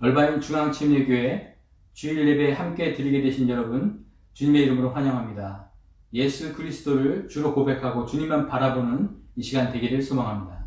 얼바인 중앙침례교회 주일 예배 함께 드리게 되신 여러분, 주님의 이름으로 환영합니다. 예수 그리스도를 주로 고백하고 주님만 바라보는 이 시간 되기를 소망합니다.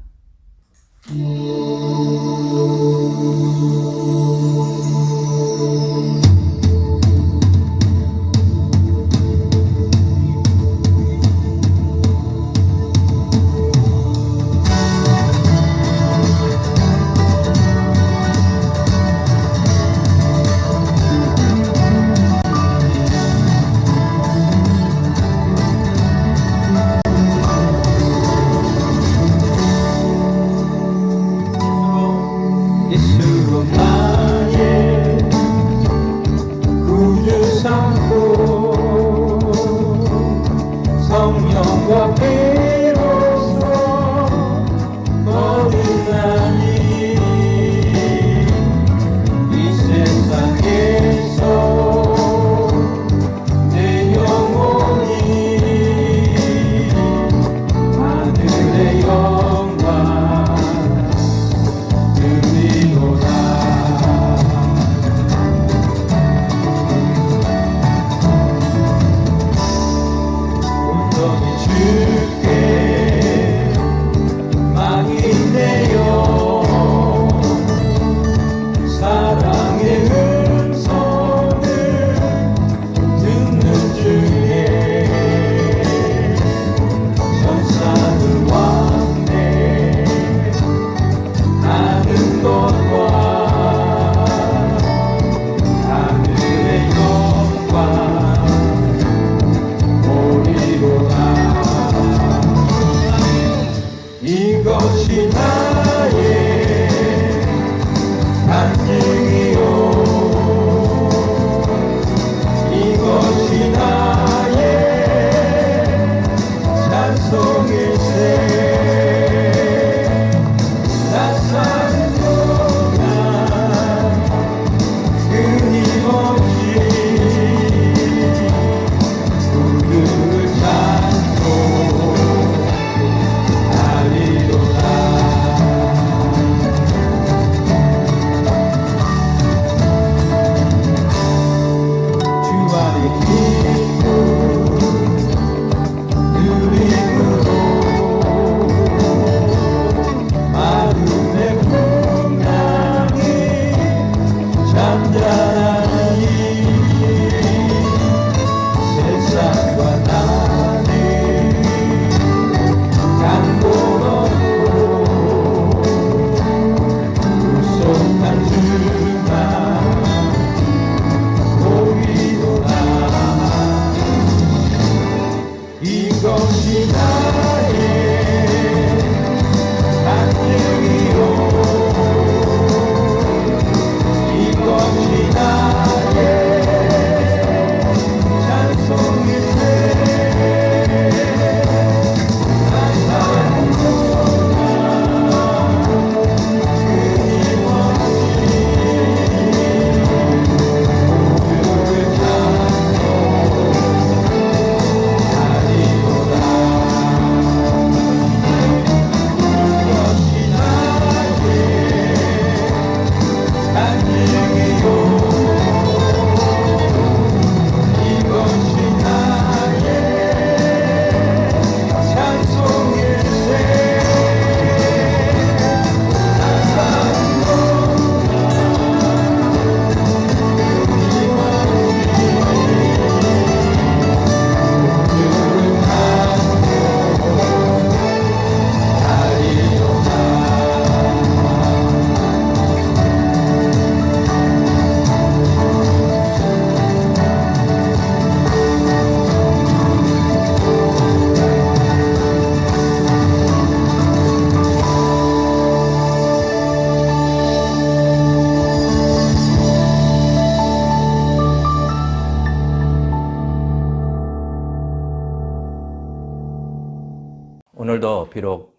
오늘도 비록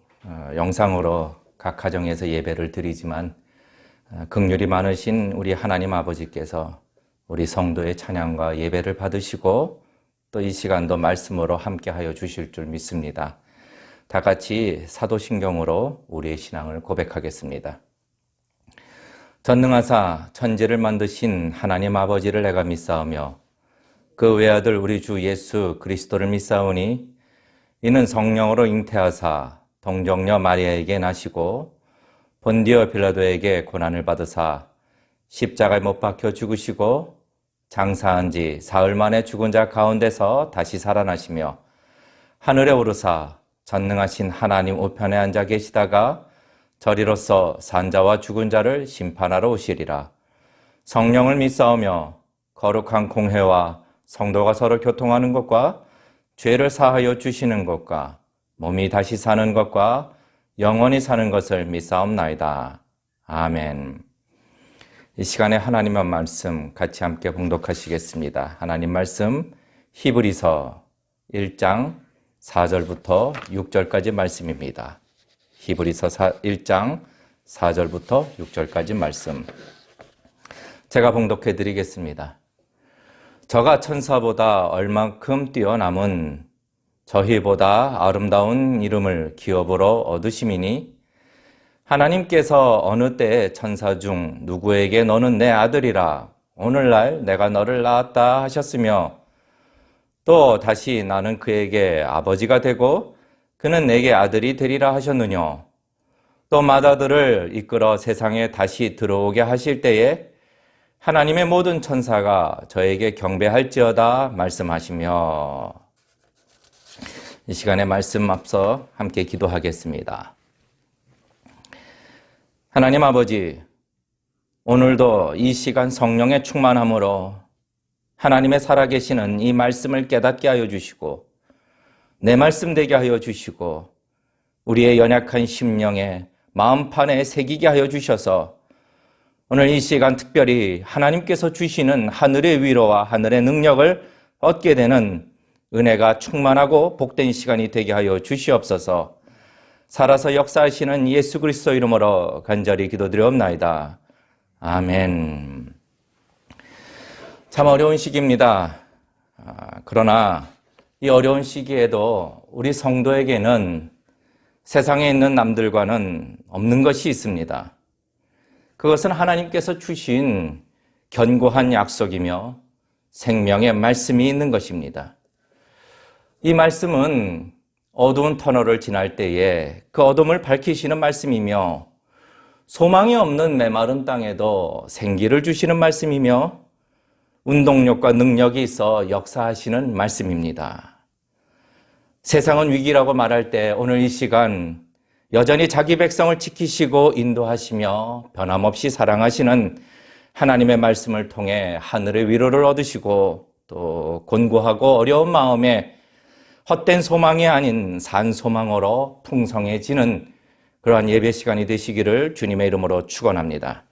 영상으로 각 가정에서 예배를 드리지만 긍휼이 많으신 우리 하나님 아버지께서 우리 성도의 찬양과 예배를 받으시고 또 이 시간도 말씀으로 함께하여 주실 줄 믿습니다. 다 같이 사도신경으로 우리의 신앙을 고백하겠습니다. 전능하사 천지를 만드신 하나님 아버지를 내가 믿사오며 그 외아들 우리 주 예수 그리스도를 믿사오니 이는 성령으로 잉태하사 동정녀 마리아에게 나시고 본디오 빌라도에게 고난을 받으사 십자가에 못 박혀 죽으시고 장사한 지 사흘 만에 죽은 자 가운데서 다시 살아나시며 하늘에 오르사 전능하신 하나님 우편에 앉아 계시다가 저리로서 산자와 죽은 자를 심판하러 오시리라. 성령을 믿사오며 거룩한 공회와 성도가 서로 교통하는 것과 죄를 사하여 주시는 것과 몸이 다시 사는 것과 영원히 사는 것을 믿사옵나이다. 아멘. 이 시간에 하나님의 말씀 같이 함께 봉독하시겠습니다. 하나님 말씀 히브리서 1장 4절부터 6절까지 말씀입니다. 히브리서 1장 4절부터 6절까지 말씀. 제가 봉독해 드리겠습니다. 저가 천사보다 얼만큼 뛰어남은 저희보다 아름다운 이름을 기업으로 얻으심이니 하나님께서 어느 때에 천사 중 누구에게 너는 내 아들이라 오늘날 내가 너를 낳았다 하셨으며 또 다시 나는 그에게 아버지가 되고 그는 내게 아들이 되리라 하셨느뇨. 또 맏아들을 이끌어 세상에 다시 들어오게 하실 때에 하나님의 모든 천사가 저에게 경배할지어다 말씀하시며. 이 시간에 말씀 앞서 함께 기도하겠습니다. 하나님 아버지, 오늘도 이 시간 성령의 충만함으로 하나님의 살아계시는 이 말씀을 깨닫게 하여 주시고 내 말씀 되게 하여 주시고 우리의 연약한 심령에 마음판에 새기게 하여 주셔서 오늘 이 시간 특별히 하나님께서 주시는 하늘의 위로와 하늘의 능력을 얻게 되는 은혜가 충만하고 복된 시간이 되게 하여 주시옵소서. 살아서 역사하시는 예수 그리스도 이름으로 간절히 기도드리옵나이다. 아멘. 참 어려운 시기입니다. 그러나 이 어려운 시기에도 우리 성도에게는 세상에 있는 남들과는 없는 것이 있습니다. 그것은 하나님께서 주신 견고한 약속이며 생명의 말씀이 있는 것입니다. 이 말씀은 어두운 터널을 지날 때에 그 어둠을 밝히시는 말씀이며 소망이 없는 메마른 땅에도 생기를 주시는 말씀이며 운동력과 능력이 있어 역사하시는 말씀입니다. 세상은 위기라고 말할 때 오늘 이 시간 여전히 자기 백성을 지키시고 인도하시며 변함없이 사랑하시는 하나님의 말씀을 통해 하늘의 위로를 얻으시고 또 곤고하고 어려운 마음에 헛된 소망이 아닌 산 소망으로 풍성해지는 그러한 예배 시간이 되시기를 주님의 이름으로 축원합니다.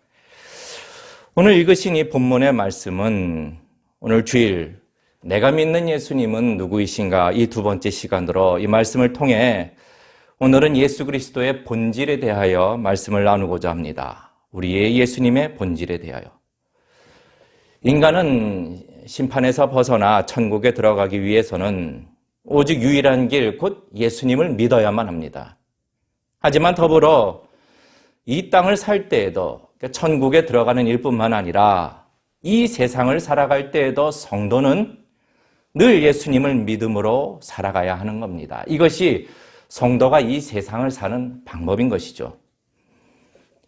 오늘 읽으신 이 본문의 말씀은 오늘 주일 내가 믿는 예수님은 누구이신가 이 두 번째 시간으로 이 말씀을 통해 오늘은 예수 그리스도의 본질에 대하여 말씀을 나누고자 합니다. 우리의 예수님의 본질에 대하여. 인간은 심판에서 벗어나 천국에 들어가기 위해서는 오직 유일한 길, 곧 예수님을 믿어야만 합니다. 하지만 더불어 이 땅을 살 때에도 천국에 들어가는 일뿐만 아니라 이 세상을 살아갈 때에도 성도는 늘 예수님을 믿음으로 살아가야 하는 겁니다. 이것이 성도가 이 세상을 사는 방법인 것이죠.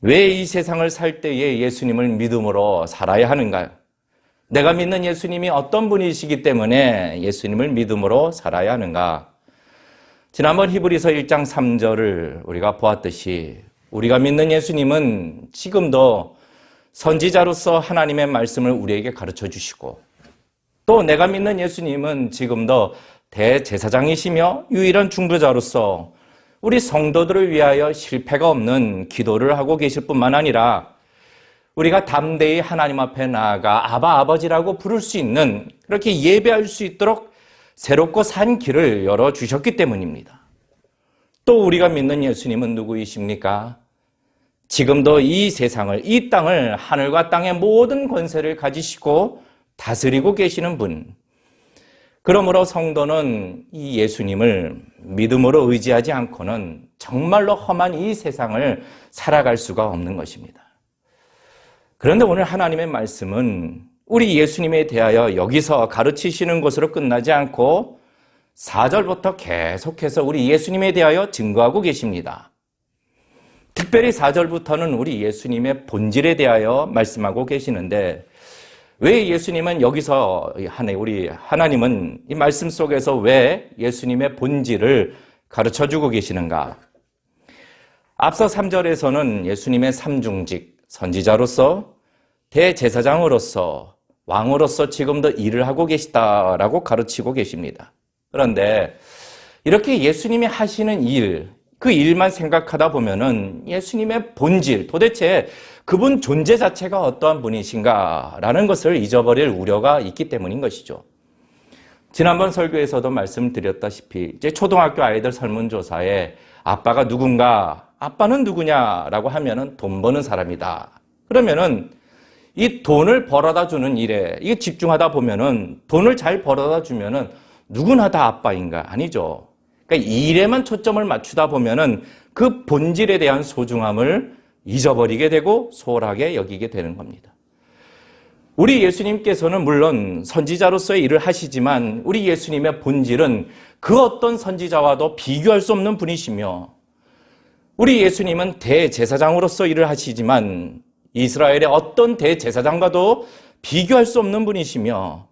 왜 이 세상을 살 때에 예수님을 믿음으로 살아야 하는가요? 내가 믿는 예수님이 어떤 분이시기 때문에 예수님을 믿음으로 살아야 하는가? 지난번 히브리서 1장 3절을 우리가 보았듯이 우리가 믿는 예수님은 지금도 선지자로서 하나님의 말씀을 우리에게 가르쳐 주시고 또 내가 믿는 예수님은 지금도 대제사장이시며 유일한 중보자로서 우리 성도들을 위하여 실패가 없는 기도를 하고 계실 뿐만 아니라 우리가 담대히 하나님 앞에 나아가 아바 아버지라고 부를 수 있는 그렇게 예배할 수 있도록 새롭고 산 길을 열어주셨기 때문입니다. 또 우리가 믿는 예수님은 누구이십니까? 지금도 이 세상을, 이 땅을, 하늘과 땅의 모든 권세를 가지시고 다스리고 계시는 분. 그러므로 성도는 이 예수님을 믿음으로 의지하지 않고는 정말로 험한 이 세상을 살아갈 수가 없는 것입니다. 그런데 오늘 하나님의 말씀은 우리 예수님에 대하여 여기서 가르치시는 것으로 끝나지 않고 4절부터 계속해서 우리 예수님에 대하여 증거하고 계십니다. 특별히 4절부터는 우리 예수님의 본질에 대하여 말씀하고 계시는데 왜 예수님은 여기서 우리 하나님은 이 말씀 속에서 왜 예수님의 본질을 가르쳐주고 계시는가? 앞서 3절에서는 예수님의 삼중직, 선지자로서 대제사장으로서 왕으로서 지금도 일을 하고 계시다라고 가르치고 계십니다. 그런데 이렇게 예수님이 하시는 일, 그 일만 생각하다 보면은 예수님의 본질, 도대체 그분 존재 자체가 어떠한 분이신가라는 것을 잊어버릴 우려가 있기 때문인 것이죠. 지난번 설교에서도 말씀드렸다시피 이제 초등학교 아이들 설문조사에 아빠가 누군가, 아빠는 누구냐라고 하면은 돈 버는 사람이다. 그러면은 이 돈을 벌어다 주는 일에 이게 집중하다 보면은 돈을 잘 벌어다 주면은 누구나 다 아빠인가? 아니죠. 그러니까 일에만 초점을 맞추다 보면은 그 본질에 대한 소중함을 잊어버리게 되고 소홀하게 여기게 되는 겁니다. 우리 예수님께서는 물론 선지자로서의 일을 하시지만 우리 예수님의 본질은 그 어떤 선지자와도 비교할 수 없는 분이시며 우리 예수님은 대제사장으로서 일을 하시지만 이스라엘의 어떤 대제사장과도 비교할 수 없는 분이시며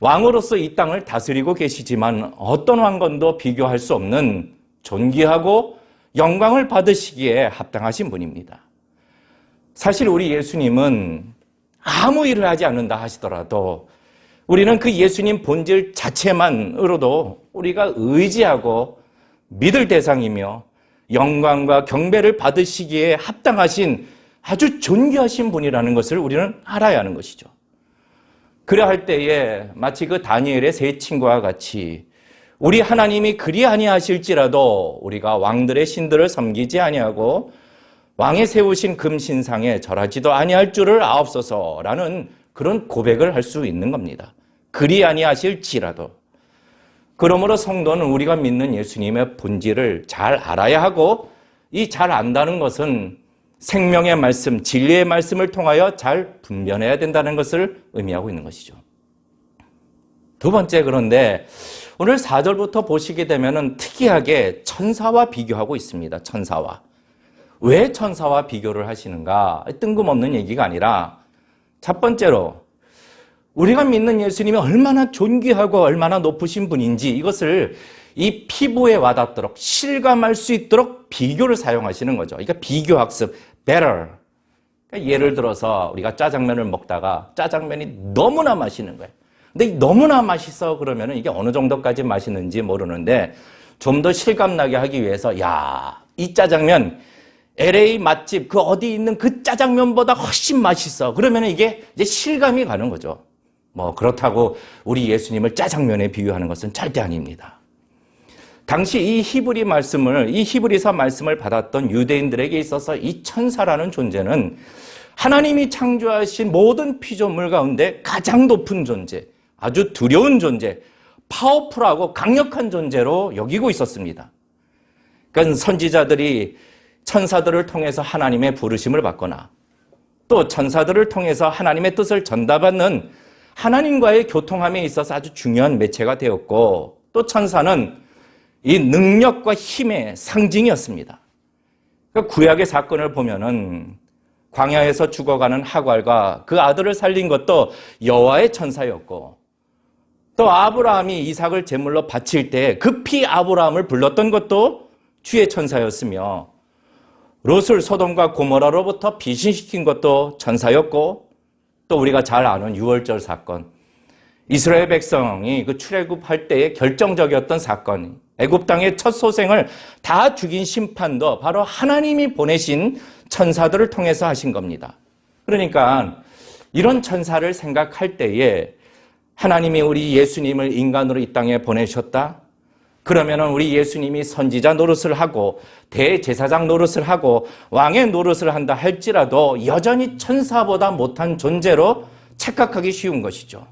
왕으로서 이 땅을 다스리고 계시지만 어떤 왕건도 비교할 수 없는 존귀하고 영광을 받으시기에 합당하신 분입니다. 사실 우리 예수님은 아무 일을 하지 않는다 하시더라도 우리는 그 예수님 본질 자체만으로도 우리가 의지하고 믿을 대상이며 영광과 경배를 받으시기에 합당하신 아주 존귀하신 분이라는 것을 우리는 알아야 하는 것이죠. 그려 할 때에 마치 그 다니엘의 세 친구와 같이 우리 하나님이 그리 아니하실지라도 우리가 왕들의 신들을 섬기지 아니하고 왕의 세우신 금신상에 절하지도 아니할 줄을 아옵소서라는 그런 고백을 할 수 있는 겁니다. 그리 아니하실지라도. 그러므로 성도는 우리가 믿는 예수님의 본질을 잘 알아야 하고 이 잘 안다는 것은 생명의 말씀, 진리의 말씀을 통하여 잘 분별해야 된다는 것을 의미하고 있는 것이죠. 두 번째, 그런데 오늘 4절부터 보시게 되면 특이하게 천사와 비교하고 있습니다. 천사와. 왜 천사와 비교를 하시는가? 뜬금없는 얘기가 아니라 첫 번째로 우리가 믿는 예수님이 얼마나 존귀하고 얼마나 높으신 분인지 이것을 이 피부에 와닿도록 실감할 수 있도록 비교를 사용하시는 거죠. 그러니까 비교학습, better. 그러니까 예를 들어서 우리가 짜장면을 먹다가 짜장면이 너무나 맛있는 거예요. 근데 너무나 맛있어 그러면 이게 어느 정도까지 맛있는지 모르는데 좀 더 실감나게 하기 위해서 이 짜장면 LA 맛집 그 어디 있는 그 짜장면보다 훨씬 맛있어. 그러면 이게 이제 실감이 가는 거죠. 뭐 그렇다고 우리 예수님을 짜장면에 비유하는 것은 절대 아닙니다. 당시 이 히브리서 말씀을 받았던 유대인들에게 있어서 이 천사라는 존재는 하나님이 창조하신 모든 피조물 가운데 가장 높은 존재, 아주 두려운 존재, 파워풀하고 강력한 존재로 여기고 있었습니다. 그러니까 선지자들이 천사들을 통해서 하나님의 부르심을 받거나 또 천사들을 통해서 하나님의 뜻을 전달받는 하나님과의 교통함에 있어서 아주 중요한 매체가 되었고 또 천사는 이 능력과 힘의 상징이었습니다. 그러니까 구약의 사건을 보면은 광야에서 죽어가는 하갈과 그 아들을 살린 것도 여호와의 천사였고 또 아브라함이 이삭을 제물로 바칠 때 급히 아브라함을 불렀던 것도 주의 천사였으며 롯을 소돔과 고모라로부터 피신시킨 것도 천사였고 또 우리가 잘 아는 유월절 사건, 이스라엘 백성이 그 출애굽할 때의 결정적이었던 사건, 애굽 땅의 첫 소생을 다 죽인 심판도 바로 하나님이 보내신 천사들을 통해서 하신 겁니다. 그러니까 이런 천사를 생각할 때에 하나님이 우리 예수님을 인간으로 이 땅에 보내셨다? 그러면은 우리 예수님이 선지자 노릇을 하고 대제사장 노릇을 하고 왕의 노릇을 한다 할지라도 여전히 천사보다 못한 존재로 착각하기 쉬운 것이죠.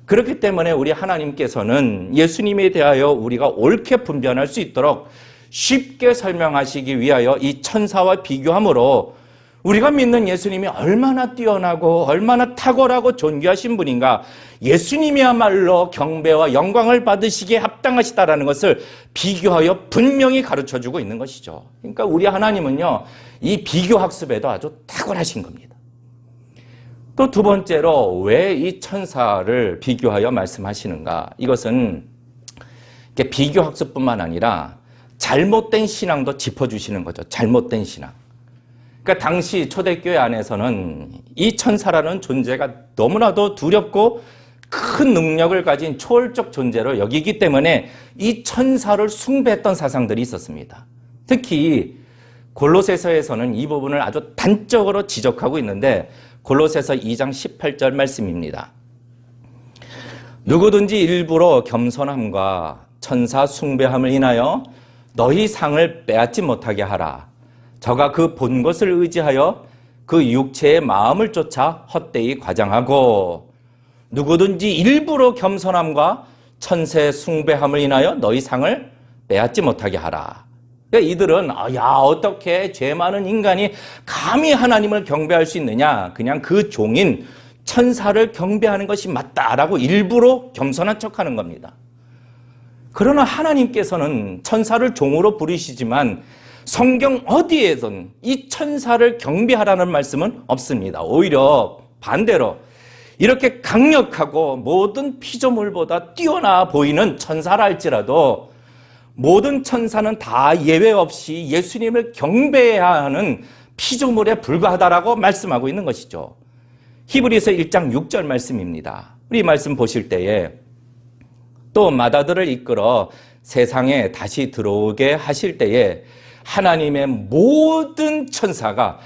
그렇기 때문에 우리 하나님께서는 예수님에 대하여 우리가 옳게 분별할 수 있도록 쉽게 설명하시기 위하여 이 천사와 비교함으로 우리가 믿는 예수님이 얼마나 뛰어나고 얼마나 탁월하고 존귀하신 분인가, 예수님이야말로 경배와 영광을 받으시기에 합당하시다라는 것을 비교하여 분명히 가르쳐주고 있는 것이죠. 그러니까 우리 하나님은요, 이 비교 학습에도 아주 탁월하신 겁니다. 또 두 번째로 왜 이 천사를 비교하여 말씀하시는가? 이것은 비교 학습뿐만 아니라 잘못된 신앙도 짚어주시는 거죠. 잘못된 신앙. 그러니까 당시 초대교회 안에서는 이 천사라는 존재가 너무나도 두렵고 큰 능력을 가진 초월적 존재로 여기기 때문에 이 천사를 숭배했던 사상들이 있었습니다. 특히 골로새서에서는 이 부분을 아주 단적으로 지적하고 있는데, 골로새서 2장 18절 말씀입니다. 누구든지 일부러 겸손함과 천사 숭배함을 인하여 너희 상을 빼앗지 못하게 하라. 저가 그 본 것을 의지하여 그 육체의 마음을 쫓아 헛되이 과장하고, 누구든지 일부러 겸손함과 천세 숭배함을 인하여 너희 상을 빼앗지 못하게 하라. 그러니까 이들은 어떻게 죄 많은 인간이 감히 하나님을 경배할 수 있느냐, 그냥 그 종인 천사를 경배하는 것이 맞다라고 일부러 겸손한 척하는 겁니다. 그러나 하나님께서는 천사를 종으로 부르시지만 성경 어디에선 이 천사를 경배하라는 말씀은 없습니다. 오히려 반대로 이렇게 강력하고 모든 피조물보다 뛰어나 보이는 천사라 할지라도 모든 천사는 다 예외 없이 예수님을 경배해야 하는 피조물에 불과하다라고 말씀하고 있는 것이죠. 히브리서 1장 6절 말씀입니다. 우리 말씀 보실 때에 또 마다들을 이끌어 세상에 다시 들어오게 하실 때에 하나님의 모든 천사가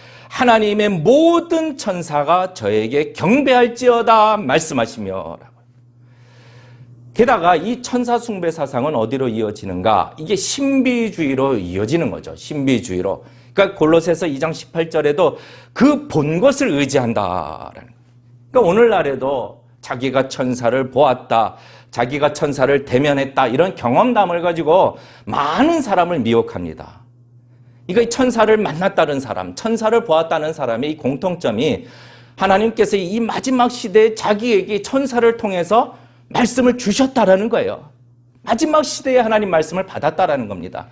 저에게 경배할지어다 말씀하시며, 게다가 이 천사 숭배 사상은 어디로 이어지는가? 이게 신비주의로 이어지는 거죠. 신비주의로. 그러니까 골로새서 2장 18절에도 그 본 것을 의지한다라는 거예요. 그러니까 오늘날에도 자기가 천사를 보았다, 자기가 천사를 대면했다, 이런 경험담을 가지고 많은 사람을 미혹합니다. 이거 천사를 만났다는 사람, 천사를 보았다는 사람의 이 공통점이 하나님께서 이 마지막 시대에 자기에게 천사를 통해서 말씀을 주셨다라는 거예요. 마지막 시대에 하나님 말씀을 받았다라는 겁니다.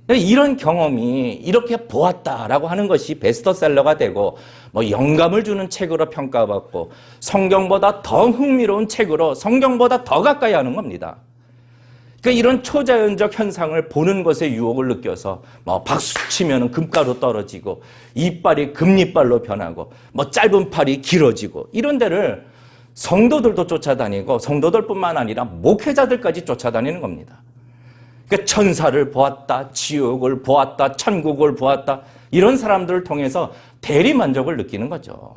이런 경험이 이렇게 보았다라고 하는 것이 베스트셀러가 되고 영감을 주는 책으로 평가받고 성경보다 더 흥미로운 책으로 성경보다 더 가까이 하는 겁니다. 그러니까 이런 초자연적 현상을 보는 것에 유혹을 느껴서 박수 치면 금가루 떨어지고 이빨이 금이빨로 변하고 짧은 팔이 길어지고, 이런 데를 성도들도 쫓아다니고 성도들뿐만 아니라 목회자들까지 쫓아다니는 겁니다. 그러니까 천사를 보았다, 지옥을 보았다, 천국을 보았다, 이런 사람들을 통해서 대리만족을 느끼는 거죠.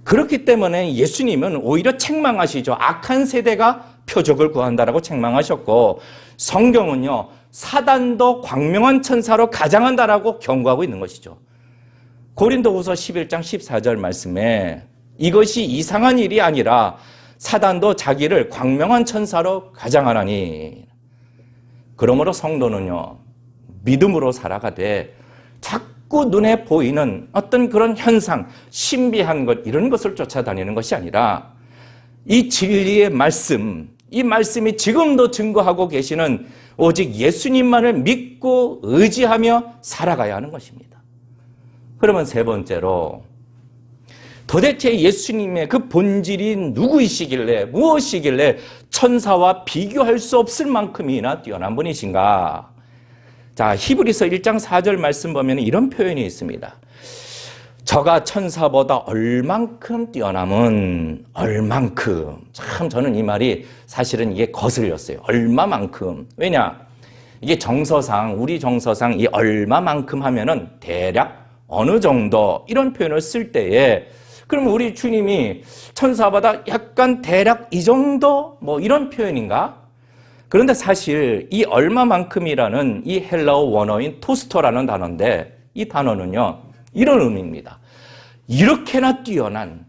그렇기 때문에 예수님은 오히려 책망하시죠. 악한 세대가 표적을 구한다라고 책망하셨고, 성경은요, 사단도 광명한 천사로 가장한다라고 경고하고 있는 것이죠. 고린도후서 11장 14절 말씀에 이것이 이상한 일이 아니라 사단도 자기를 광명한 천사로 가장하나니. 그러므로 성도는요, 믿음으로 살아가되 자꾸 눈에 보이는 어떤 그런 현상, 신비한 것, 이런 것을 쫓아다니는 것이 아니라 이 진리의 말씀, 이 말씀이 지금도 증거하고 계시는 오직 예수님만을 믿고 의지하며 살아가야 하는 것입니다. 그러면 세 번째로, 도대체 예수님의 그 본질이 누구이시길래, 무엇이길래 천사와 비교할 수 없을 만큼이나 뛰어난 분이신가? 자, 히브리서 1장 4절 말씀 보면 이런 표현이 있습니다. 저가 천사보다 얼만큼 뛰어남은 얼만큼. 참 저는 이 말이 사실은 이게 거슬렸어요. 얼마만큼. 왜냐? 이게 정서상, 우리 정서상 이 얼마만큼 하면은 대략 어느 정도, 이런 표현을 쓸 때에, 그럼 우리 주님이 천사보다 약간 대략 이 정도 이런 표현인가? 그런데 사실 이 얼마만큼이라는 이 헬라어 원어인 토스토라는 단어인데, 이 단어는요 이런 의미입니다. 이렇게나 뛰어난,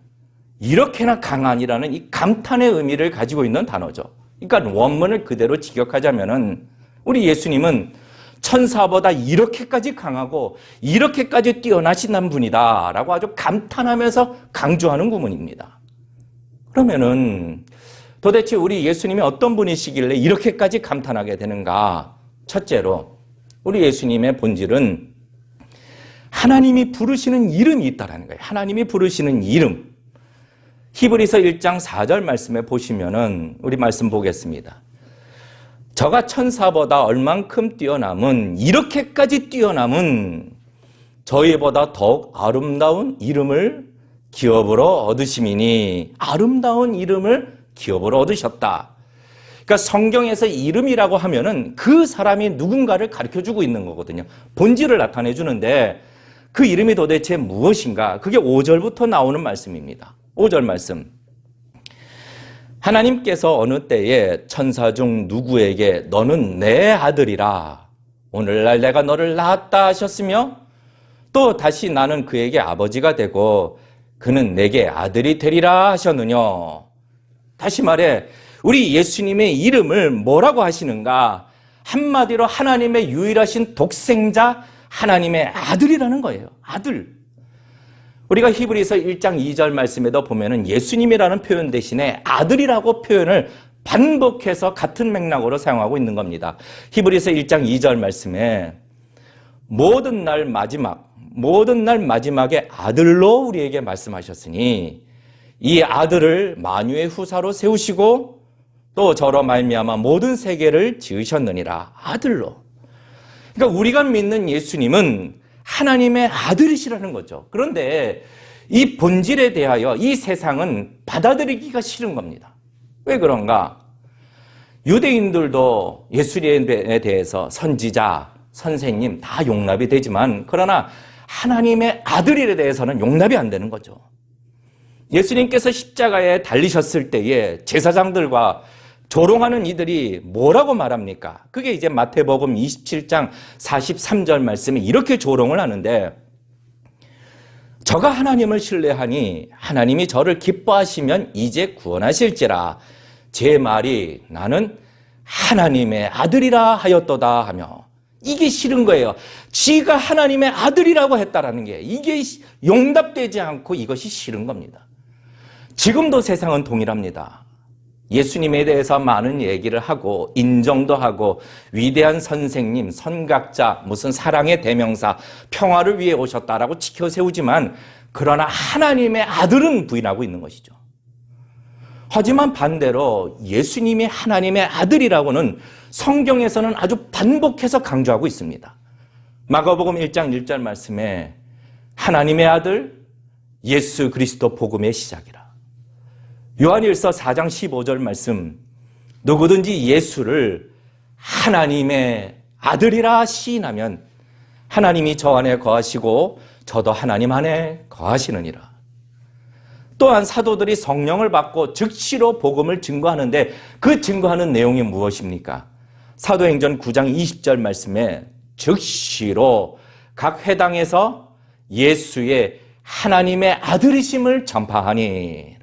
이렇게나 강한이라는 이 감탄의 의미를 가지고 있는 단어죠. 그러니까 원문을 그대로 직역하자면은 우리 예수님은 천사보다 이렇게까지 강하고 이렇게까지 뛰어나신 분이다 라고 아주 감탄하면서 강조하는 구문입니다. 그러면은 도대체 우리 예수님이 어떤 분이시길래 이렇게까지 감탄하게 되는가? 첫째로 우리 예수님의 본질은 하나님이 부르시는 이름이 있다라는 거예요. 하나님이 부르시는 이름. 히브리서 1장 4절 말씀에 보시면은 우리 말씀 보겠습니다. 저가 천사보다 얼만큼 뛰어남은 이렇게까지 뛰어남은 저희보다 더욱 아름다운 이름을 기업으로 얻으심이니 아름다운 이름을 기업으로 얻으셨다. 그러니까 성경에서 이름이라고 하면은 그 사람이 누군가를 가르쳐주고 있는 거거든요. 본질을 나타내 주는데 그 이름이 도대체 무엇인가? 그게 5절부터 나오는 말씀입니다. 5절 말씀. 하나님께서 어느 때에 천사 중 누구에게 너는 내 아들이라 오늘날 내가 너를 낳았다 하셨으며 또 다시 나는 그에게 아버지가 되고 그는 내게 아들이 되리라 하셨느냐. 다시 말해 우리 예수님의 이름을 뭐라고 하시는가? 한마디로 하나님의 유일하신 독생자 하나님의 아들이라는 거예요. 아들. 우리가 히브리서 1장 2절 말씀에도 보면은 예수님이라는 표현 대신에 아들이라고 표현을 반복해서 같은 맥락으로 사용하고 있는 겁니다. 히브리서 1장 2절 말씀에 모든 날 마지막에 아들로 우리에게 말씀하셨으니 이 아들을 만유의 후사로 세우시고 또 저로 말미암아 모든 세계를 지으셨느니라. 아들로. 그러니까 우리가 믿는 예수님은 하나님의 아들이시라는 거죠. 그런데 이 본질에 대하여 이 세상은 받아들이기가 싫은 겁니다. 왜 그런가? 유대인들도 예수님에 대해서 선지자, 선생님 다 용납이 되지만 그러나 하나님의 아들에 대해서는 용납이 안 되는 거죠. 예수님께서 십자가에 달리셨을 때에 제사장들과 조롱하는 이들이 뭐라고 말합니까? 그게 이제 마태복음 27장 43절 말씀에 이렇게 조롱을 하는데 저가 하나님을 신뢰하니 하나님이 저를 기뻐하시면 이제 구원하실지라 제 말이 나는 하나님의 아들이라 하였도다 하며 이게 싫은 거예요. 지가 하나님의 아들이라고 했다라는 게 이게 용납되지 않고 이것이 싫은 겁니다. 지금도 세상은 동일합니다. 예수님에 대해서 많은 얘기를 하고 인정도 하고 위대한 선생님, 선각자, 무슨 사랑의 대명사, 평화를 위해 오셨다라고 지켜세우지만 그러나 하나님의 아들은 부인하고 있는 것이죠. 하지만 반대로 예수님이 하나님의 아들이라고는 성경에서는 아주 반복해서 강조하고 있습니다. 마가복음 1장 1절 말씀에 하나님의 아들 예수 그리스도 복음의 시작이라. 요한일서 4장 15절 말씀 누구든지 예수를 하나님의 아들이라 시인하면 하나님이 저 안에 거하시고 저도 하나님 안에 거하시느니라. 또한 사도들이 성령을 받고 즉시로 복음을 증거하는데 그 증거하는 내용이 무엇입니까? 사도행전 9장 20절 말씀에 즉시로 각 회당에서 예수의 하나님의 아들이심을 전파하니.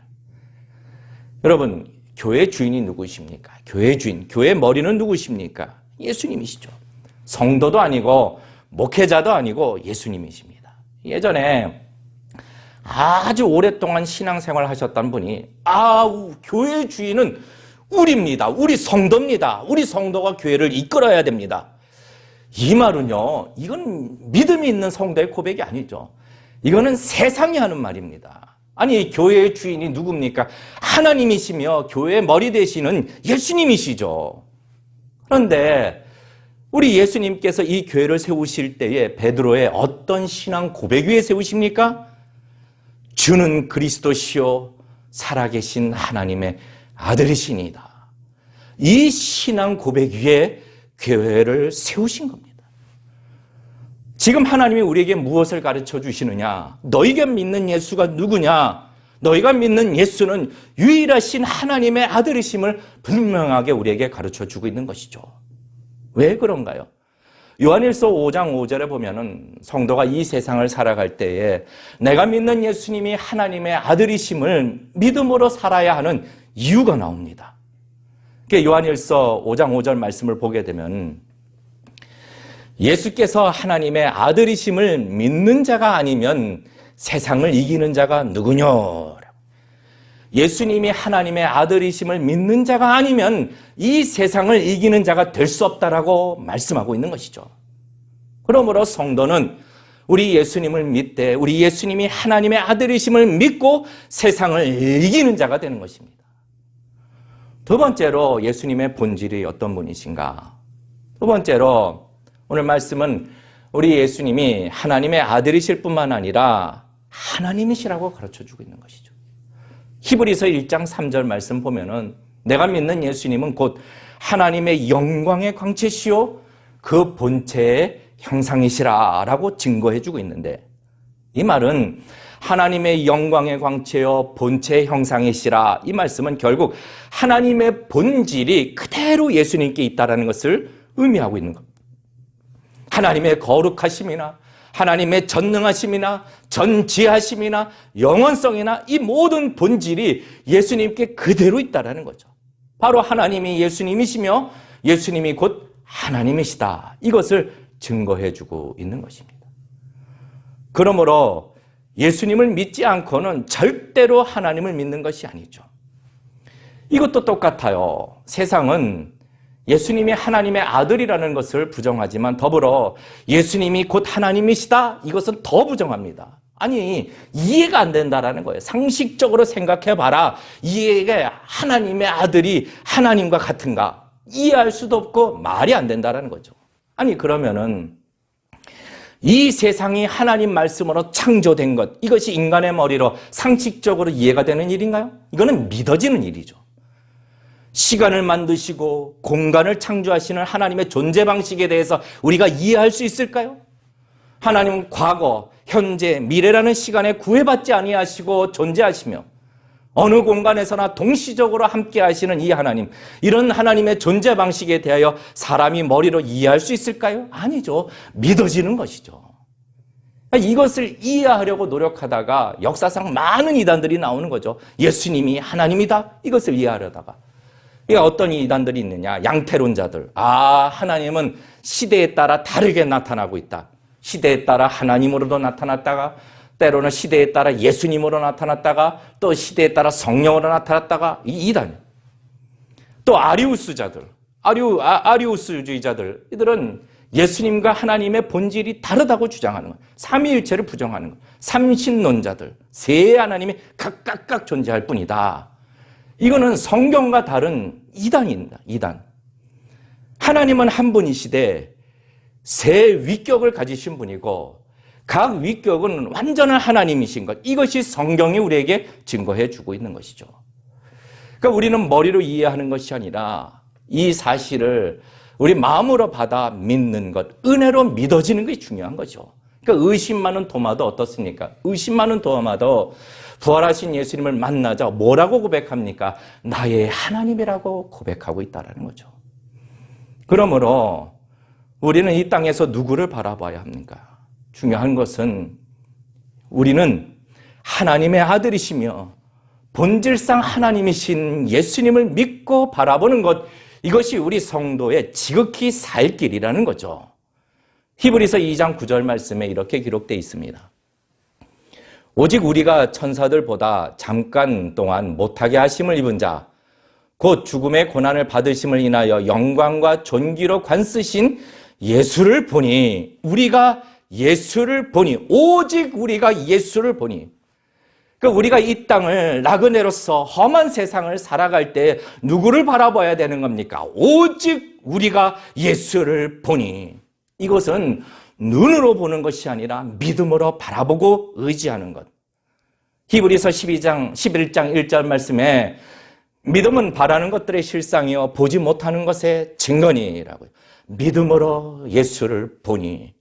여러분, 교회 주인이 누구십니까? 교회 주인, 교회 머리는 누구십니까? 예수님이시죠. 성도도 아니고 목회자도 아니고 예수님이십니다. 예전에 아주 오랫동안 신앙생활을 하셨던 분이 교회 주인은 우리입니다. 우리 성도입니다. 우리 성도가 교회를 이끌어야 됩니다. 이 말은요, 이건 믿음이 있는 성도의 고백이 아니죠. 이거는 세상이 하는 말입니다. 아니, 교회의 주인이 누굽니까? 하나님이시며 교회의 머리 되시는 예수님이시죠. 그런데 우리 예수님께서 이 교회를 세우실 때에 베드로의 어떤 신앙 고백 위에 세우십니까? 주는 그리스도시요 살아계신 하나님의 아들이시니다. 이 신앙 고백 위에 교회를 세우신 겁니다. 지금 하나님이 우리에게 무엇을 가르쳐 주시느냐? 너희가 믿는 예수가 누구냐? 너희가 믿는 예수는 유일하신 하나님의 아들이심을 분명하게 우리에게 가르쳐 주고 있는 것이죠. 왜 그런가요? 요한일서 5장 5절에 보면은 성도가 이 세상을 살아갈 때에 내가 믿는 예수님이 하나님의 아들이심을 믿음으로 살아야 하는 이유가 나옵니다. 요한일서 5장 5절 말씀을 보게 되면 예수께서 하나님의 아들이심을 믿는 자가 아니면 세상을 이기는 자가 누구냐? 예수님이 하나님의 아들이심을 믿는 자가 아니면 이 세상을 이기는 자가 될 수 없다라고 말씀하고 있는 것이죠. 그러므로 성도는 우리 예수님을 믿되 우리 예수님이 하나님의 아들이심을 믿고 세상을 이기는 자가 되는 것입니다. 두 번째로 예수님의 본질이 어떤 분이신가? 두 번째로 오늘 말씀은 우리 예수님이 하나님의 아들이실 뿐만 아니라 하나님이시라고 가르쳐주고 있는 것이죠. 히브리서 1장 3절 말씀 보면은 내가 믿는 예수님은 곧 하나님의 영광의 광채시요 그 본체의 형상이시라 라고 증거해주고 있는데, 이 말은 하나님의 영광의 광채요 본체의 형상이시라, 이 말씀은 결국 하나님의 본질이 그대로 예수님께 있다는 것을 의미하고 있는 겁니다. 하나님의 거룩하심이나 하나님의 전능하심이나 전지하심이나 영원성이나 이 모든 본질이 예수님께 그대로 있다는 거죠. 바로 하나님이 예수님이시며 예수님이 곧 하나님이시다, 이것을 증거해주고 있는 것입니다. 그러므로 예수님을 믿지 않고는 절대로 하나님을 믿는 것이 아니죠. 이것도 똑같아요. 세상은 예수님이 하나님의 아들이라는 것을 부정하지만 더불어 예수님이 곧 하나님이시다, 이것은 더 부정합니다. 아니, 이해가 안 된다라는 거예요. 상식적으로 생각해봐라. 이게 하나님의 아들이 하나님과 같은가? 이해할 수도 없고 말이 안 된다라는 거죠. 아니, 그러면은 이 세상이 하나님 말씀으로 창조된 것, 이것이 인간의 머리로 상식적으로 이해가 되는 일인가요? 이거는 믿어지는 일이죠. 시간을 만드시고 공간을 창조하시는 하나님의 존재 방식에 대해서 우리가 이해할 수 있을까요? 하나님은 과거, 현재, 미래라는 시간에 구애받지 아니하시고 존재하시며 어느 공간에서나 동시적으로 함께 하시는 이 하나님, 이런 하나님의 존재 방식에 대하여 사람이 머리로 이해할 수 있을까요? 아니죠. 믿어지는 것이죠. 이것을 이해하려고 노력하다가 역사상 많은 이단들이 나오는 거죠. 예수님이 하나님이다, 이것을 이해하려다가. 어떤 이단들이 있느냐? 양태론자들. 하나님은 시대에 따라 다르게 나타나고 있다. 시대에 따라 하나님으로도 나타났다가, 때로는 시대에 따라 예수님으로 나타났다가, 또 시대에 따라 성령으로 나타났다가, 이 이단. 또 아리우스자들, 아리우스주의자들, 이들은 예수님과 하나님의 본질이 다르다고 주장하는 거예요. 삼위일체를 부정하는 거예요. 삼신론자들, 세 하나님이 각각 존재할 뿐이다. 이거는 성경과 다른 이단입니다. 이단. 하나님은 한 분이시되 세 위격을 가지신 분이고 각 위격은 완전한 하나님이신 것, 이것이 성경이 우리에게 증거해 주고 있는 것이죠. 그러니까 우리는 머리로 이해하는 것이 아니라 이 사실을 우리 마음으로 받아 믿는 것, 은혜로 믿어지는 것이 중요한 거죠. 그러니까 의심 많은 도마도 어떻습니까? 의심 많은 도마도 부활하신 예수님을 만나자 뭐라고 고백합니까? 나의 하나님이라고 고백하고 있다는 거죠. 그러므로 우리는 이 땅에서 누구를 바라봐야 합니까? 중요한 것은 우리는 하나님의 아들이시며 본질상 하나님이신 예수님을 믿고 바라보는 것, 이것이 우리 성도의 지극히 살 길이라는 거죠. 히브리서 2장 9절 말씀에 이렇게 기록되어 있습니다. 오직 우리가 천사들보다 잠깐 동안 못하게 하심을 입은 자, 곧 죽음의 고난을 받으심을 인하여 영광과 존귀로 관쓰신 예수를 보니, 우리가 예수를 보니, 오직 우리가 예수를 보니, 그러니까 우리가 이 땅을 나그네로서 험한 세상을 살아갈 때 누구를 바라봐야 되는 겁니까? 오직 우리가 예수를 보니. 이것은 눈으로 보는 것이 아니라 믿음으로 바라보고 의지하는 것. 히브리서 11장 1절 말씀에 믿음은 바라는 것들의 실상이요 보지 못하는 것의 증거니라고요. 믿음으로 예수를 보니.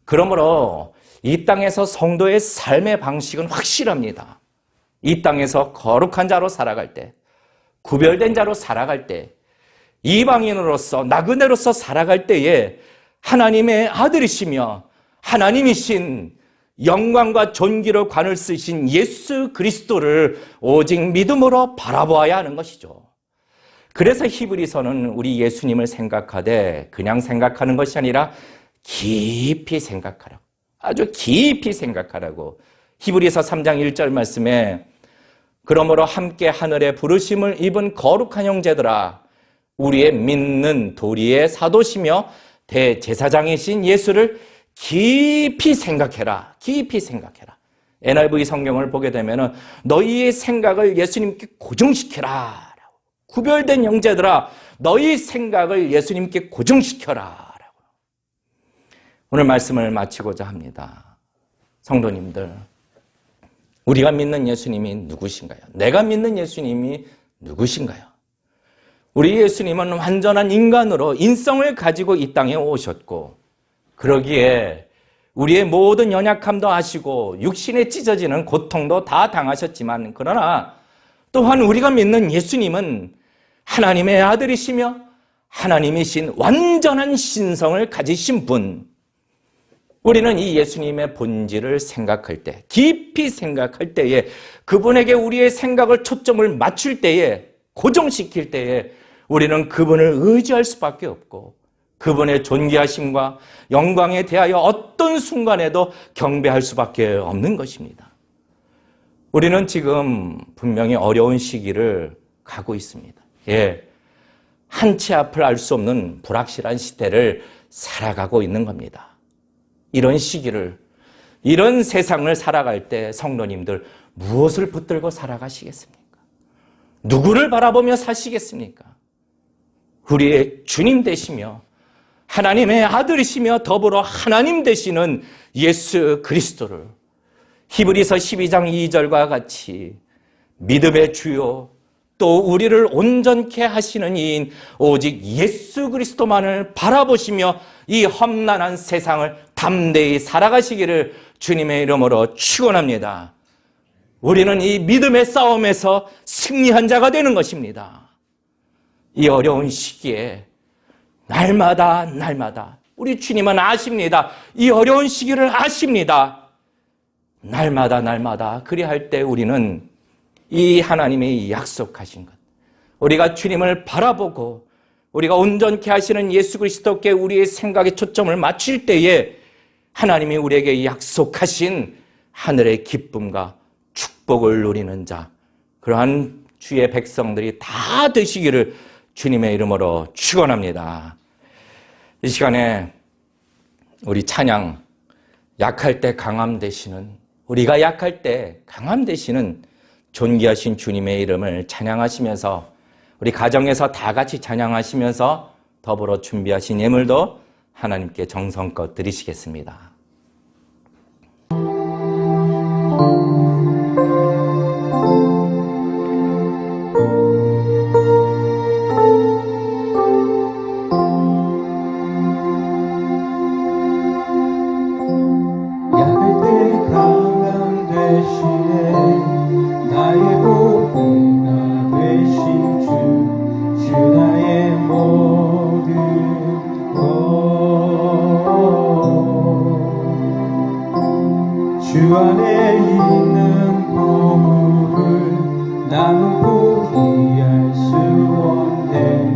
그러므로 이 땅에서 성도의 삶의 방식은 확실합니다. 이 땅에서 거룩한 자로 살아갈 때, 구별된 자로 살아갈 때, 이방인으로서 나그네로서 살아갈 때에 하나님의 아들이시며 하나님이신 영광과 존귀로 관을 쓰신 예수 그리스도를 오직 믿음으로 바라보아야 하는 것이죠. 그래서 히브리서는 우리 예수님을 생각하되 그냥 생각하는 것이 아니라 깊이 생각하라고. 아주 깊이 생각하라고. 히브리서 3장 1절 말씀에 그러므로 함께 하늘의 부르심을 입은 거룩한 형제들아 우리의 믿는 도리의 사도시며 대제사장이신 예수를 깊이 생각해라. 깊이 생각해라. NIV 성경을 보게 되면 너희의 생각을 예수님께 고정시켜라. 구별된 형제들아 너희 생각을 예수님께 고정시켜라. 오늘 말씀을 마치고자 합니다. 성도님들, 우리가 믿는 예수님이 누구신가요? 내가 믿는 예수님이 누구신가요? 우리 예수님은 완전한 인간으로 인성을 가지고 이 땅에 오셨고 그러기에 우리의 모든 연약함도 아시고 육신에 찢어지는 고통도 다 당하셨지만 그러나 또한 우리가 믿는 예수님은 하나님의 아들이시며 하나님이신 완전한 신성을 가지신 분. 우리는 이 예수님의 본질을 생각할 때, 깊이 생각할 때에 그분에게 우리의 생각을 초점을 맞출 때에, 고정시킬 때에 우리는 그분을 의지할 수밖에 없고 그분의 존귀하심과 영광에 대하여 어떤 순간에도 경배할 수밖에 없는 것입니다. 우리는 지금 분명히 어려운 시기를 가고 있습니다. 한치 앞을 알 수 없는 불확실한 시대를 살아가고 있는 겁니다. 이런 시기를, 이런 세상을 살아갈 때 성도님들 무엇을 붙들고 살아가시겠습니까? 누구를 바라보며 사시겠습니까? 우리의 주님 되시며 하나님의 아들이시며 더불어 하나님 되시는 예수 그리스도를 히브리서 12장 2절과 같이 믿음의 주요 또 우리를 온전케 하시는 이인 오직 예수 그리스도만을 바라보시며 이 험난한 세상을 담대히 살아가시기를 주님의 이름으로 축원합니다. 우리는 이 믿음의 싸움에서 승리한 자가 되는 것입니다. 이 어려운 시기에 날마다 우리 주님은 아십니다. 이 어려운 시기를 아십니다. 날마다 그리할 때 우리는 이 하나님의 약속하신 것, 우리가 주님을 바라보고 우리가 온전케 하시는 예수 그리스도께 우리의 생각의 초점을 맞출 때에 하나님이 우리에게 약속하신 하늘의 기쁨과 축복을 누리는 자, 그러한 주의 백성들이 다 되시기를 주님의 이름으로 축원합니다. 이 시간에 우리 찬양, 약할 때 강함 되시는, 우리가 약할 때 강함 되시는 존귀하신 주님의 이름을 찬양하시면서 우리 가정에서 다 같이 찬양하시면서 더불어 준비하신 예물도 하나님께 정성껏 드리시겠습니다. 주 안에 있는 보물을 나는 포기할 수 없네.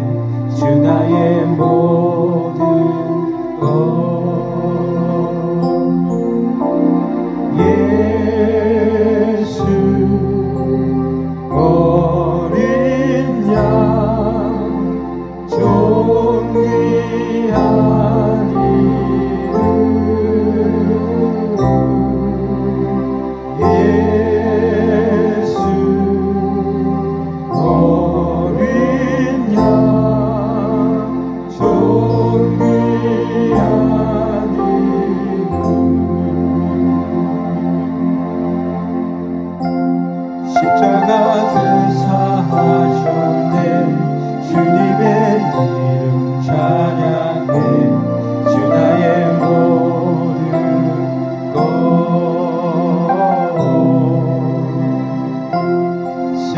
주 나의 모든 것. 예수 어린 양 존귀한 이름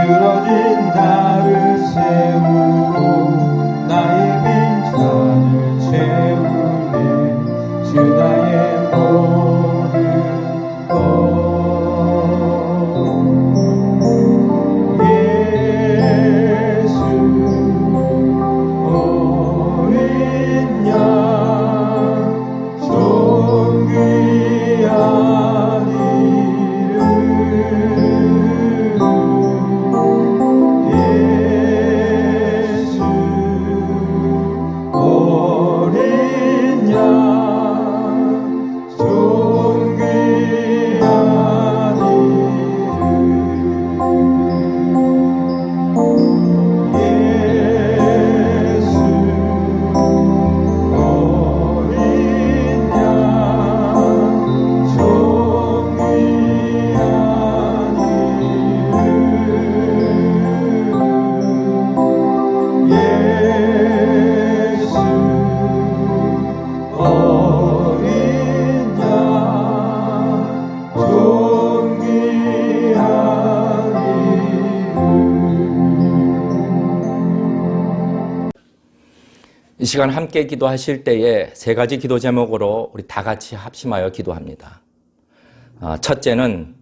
쓰러진 나를 세우고 나의 빈잔을 채우네. 주 나의 모든 것. 예수 어린 양 이 시간 함께 기도하실 때에 세 가지 기도 제목으로 우리 다 같이 합심하여 기도합니다. 첫째는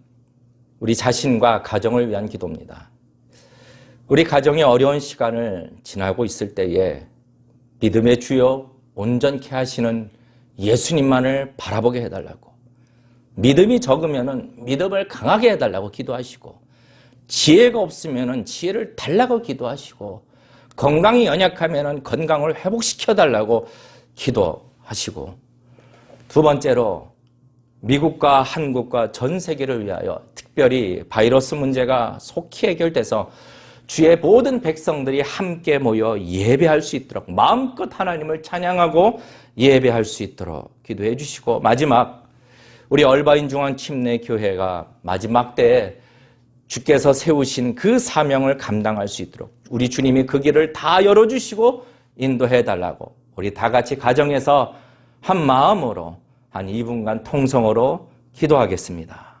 우리 자신과 가정을 위한 기도입니다. 우리 가정이 어려운 시간을 지나고 있을 때에 믿음의 주여 온전케 하시는 예수님만을 바라보게 해달라고, 믿음이 적으면 믿음을 강하게 해달라고 기도하시고, 지혜가 없으면 지혜를 달라고 기도하시고, 건강이 연약하면 건강을 회복시켜달라고 기도하시고, 두 번째로 미국과 한국과 전 세계를 위하여 특별히 바이러스 문제가 속히 해결돼서 주의 모든 백성들이 함께 모여 예배할 수 있도록, 마음껏 하나님을 찬양하고 예배할 수 있도록 기도해 주시고, 마지막 우리 얼바인 중앙 침례교회가 마지막 때에 주께서 세우신 그 사명을 감당할 수 있도록 우리 주님이 그 길을 다 열어주시고 인도해 달라고 우리 다 같이 가정에서 한 마음으로 한 2분간 통성으로 기도하겠습니다.